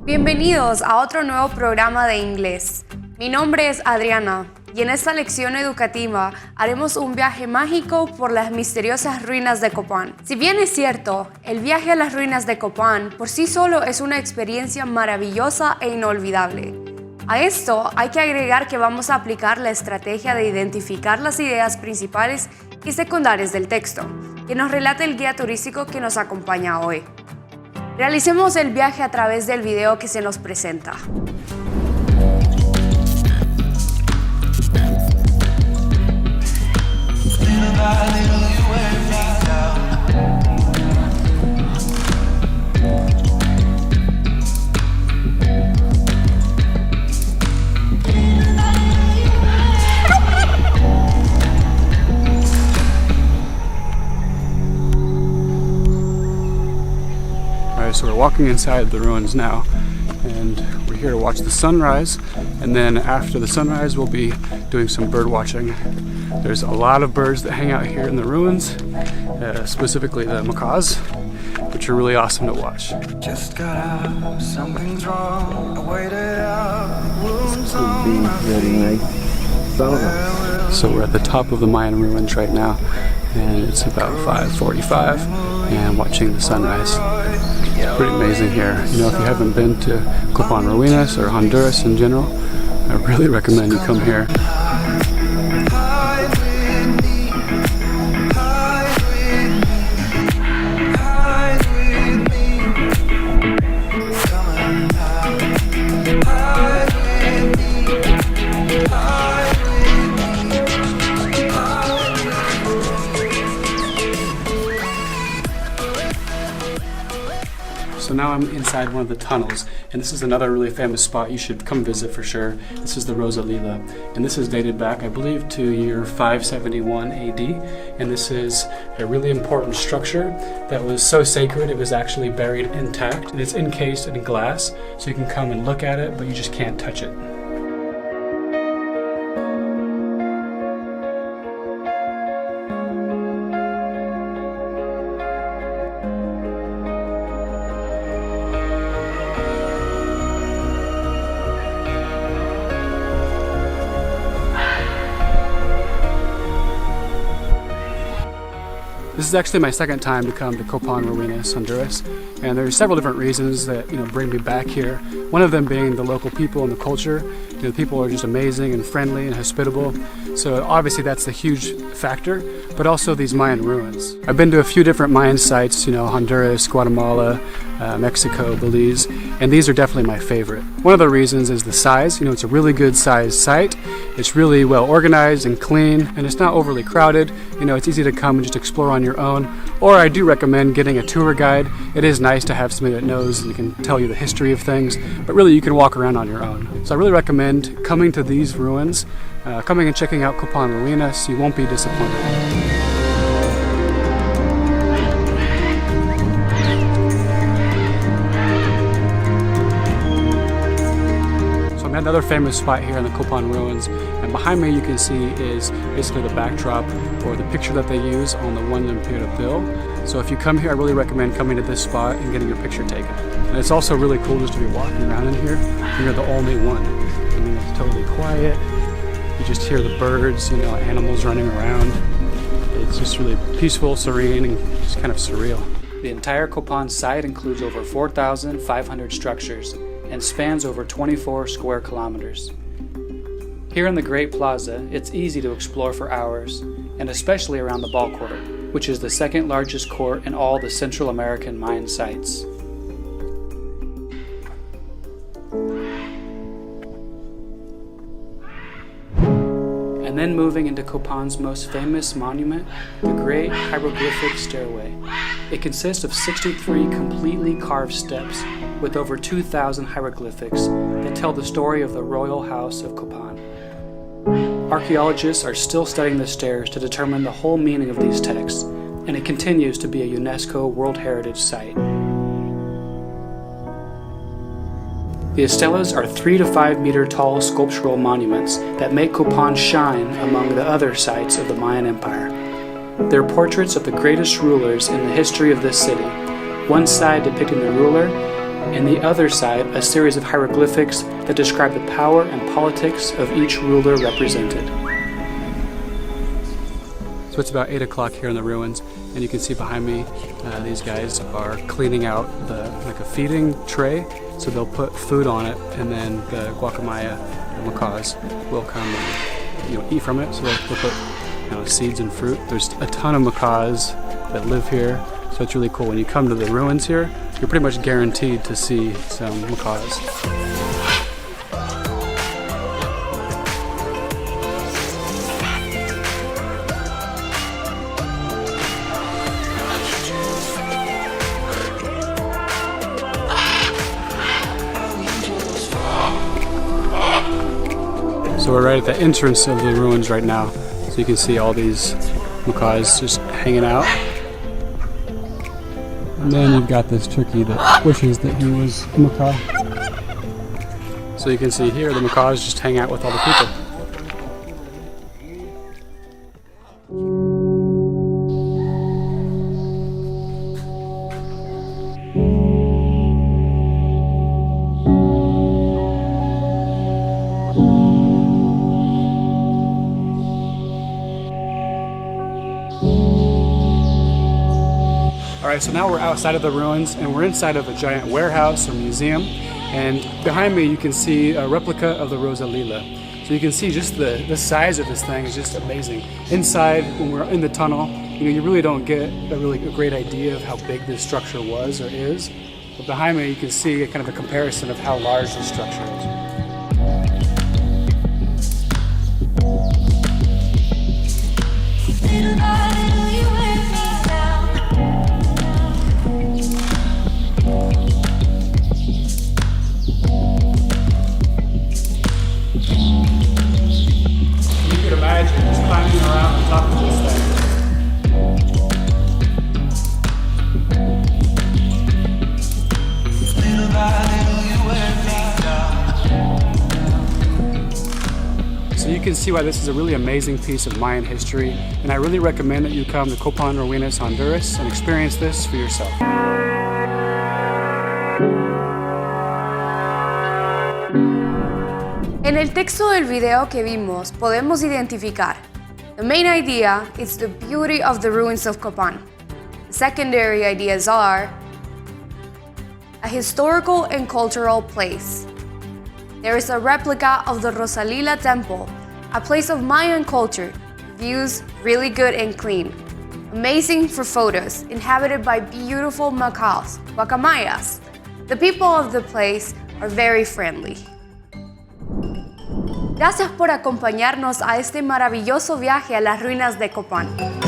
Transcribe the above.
Bienvenidos a otro nuevo programa de inglés. Mi nombre es Adriana y en esta lección educativa haremos un viaje mágico por las misteriosas ruinas de Copán. Si bien es cierto, el viaje a las ruinas de Copán por sí solo es una experiencia maravillosa e inolvidable. A esto hay que agregar que vamos a aplicar la estrategia de identificar las ideas principales y secundarias del texto, que nos relata el guía turístico que nos acompaña hoy. Realicemos el viaje a través del video que se nos presenta. So we're walking inside the ruins now, and we're here to watch the sunrise, and then after the sunrise we'll be doing some bird watching. There's a lot of birds that hang out here in the ruins, specifically the macaws, which are really awesome to watch. Just got out, something's wrong. I waited out, wounds Could be very nice. So we're at the top of the Mayan ruins right now, and it's about 5:45, and watching the sunrise. It's pretty amazing here. You know, if you haven't been to Copan Ruinas or Honduras in general, I really recommend you come here. So now I'm inside one of the tunnels, and this is another really famous spot you should come visit for sure. This is the Rosalila, and this is dated back, I believe, to year 571 AD, and this is a really important structure that was so sacred it was actually buried intact, and it's encased in glass, so you can come and look at it, but you just can't touch it. This is actually my second time to come to Copan Ruinas, Honduras, and there are several different reasons that bring me back here. One of them being the local people and the culture. The people are just amazing and friendly and hospitable, so obviously that's the huge factor, but also these Mayan ruins. I've been to a few different Mayan sites, Honduras, Guatemala, Mexico, Belize, and these are definitely my favorite. One of the reasons is the size. It's a really good sized site. It's really well organized and clean, and it's not overly crowded. It's easy to come and just explore on your own, or I do recommend getting a tour guide. It is nice to have somebody that knows and can tell you the history of things, but really you can walk around on your own. So I really recommend coming to these ruins, coming and checking out Copan Ruinas. You won't be disappointed. Another famous spot here in the Copan ruins, and behind me you can see is basically the backdrop or the picture that they use on the 1 bill. So if you come here, I really recommend coming to this spot and getting your picture taken. And it's also really cool just to be walking around in here, and you're the only one. It's totally quiet. You just hear the birds, animals running around. It's just really peaceful, serene, and just kind of surreal. The entire Copan site includes over 4,500 structures and spans over 24 square kilometers. Here in the Great Plaza, it's easy to explore for hours, and especially around the ball quarter, which is the second largest court in all the Central American Mayan sites. And then moving into Copan's most famous monument, the Great Hieroglyphic Stairway. It consists of 63 completely carved steps with over 2,000 hieroglyphics that tell the story of the royal house of Copan. Archaeologists are still studying the stairs to determine the whole meaning of these texts, and it continues to be a UNESCO World Heritage Site. And then moving into Copan's most famous monument, the Great Hieroglyphic Stairway. It consists of 63 completely carved steps with over 2,000 hieroglyphics that tell the story of the royal house of Copan. Archaeologists are still studying the stairs to determine the whole meaning of these texts, and it continues to be a UNESCO World Heritage Site. The estelas are 3 to 5 meter tall sculptural monuments that make Copan shine among the other sites of the Mayan Empire. They're portraits of the greatest rulers in the history of this city, one side depicting the ruler, and the other side a series of hieroglyphics that describe the power and politics of each ruler represented. So it's about 8 o'clock here in the ruins, and you can see behind me these guys are cleaning out like a feeding tray. So they'll put food on it, and then the guacamaya, the macaws, will come and eat from it. So they'll put seeds and fruit. There's a ton of macaws that live here, so it's really cool. When you come to the ruins here, you're pretty much guaranteed to see some macaws. So we're right at the entrance of the ruins right now. So you can see all these macaws just hanging out. And then you've got this turkey that wishes that he was a macaw. So you can see here the macaws just hang out with all the people. Alright, so now we're outside of the ruins and we're inside of a giant warehouse or museum, and behind me you can see a replica of the Rosalila. So you can see just the size of this thing is just amazing. Inside, when we're in the tunnel, you really don't get a great idea of how big this structure was or is. But behind me you can see kind of a comparison of how large this structure is. Imagine just climbing around on top of this thing. So you can see why this is a really amazing piece of Mayan history, and I really recommend that you come to Copan, Ruinas, Honduras, and experience this for yourself. En el texto del video que vimos podemos identificar: the main idea is the beauty of the ruins of Copan. The secondary ideas are a historical and cultural place. There is a replica of the Rosalila temple, a place of Mayan culture, views really good and clean, amazing for photos, inhabited by beautiful macaws, guacamayas. The people of the place are very friendly. Gracias por acompañarnos a este maravilloso viaje a las ruinas de Copán.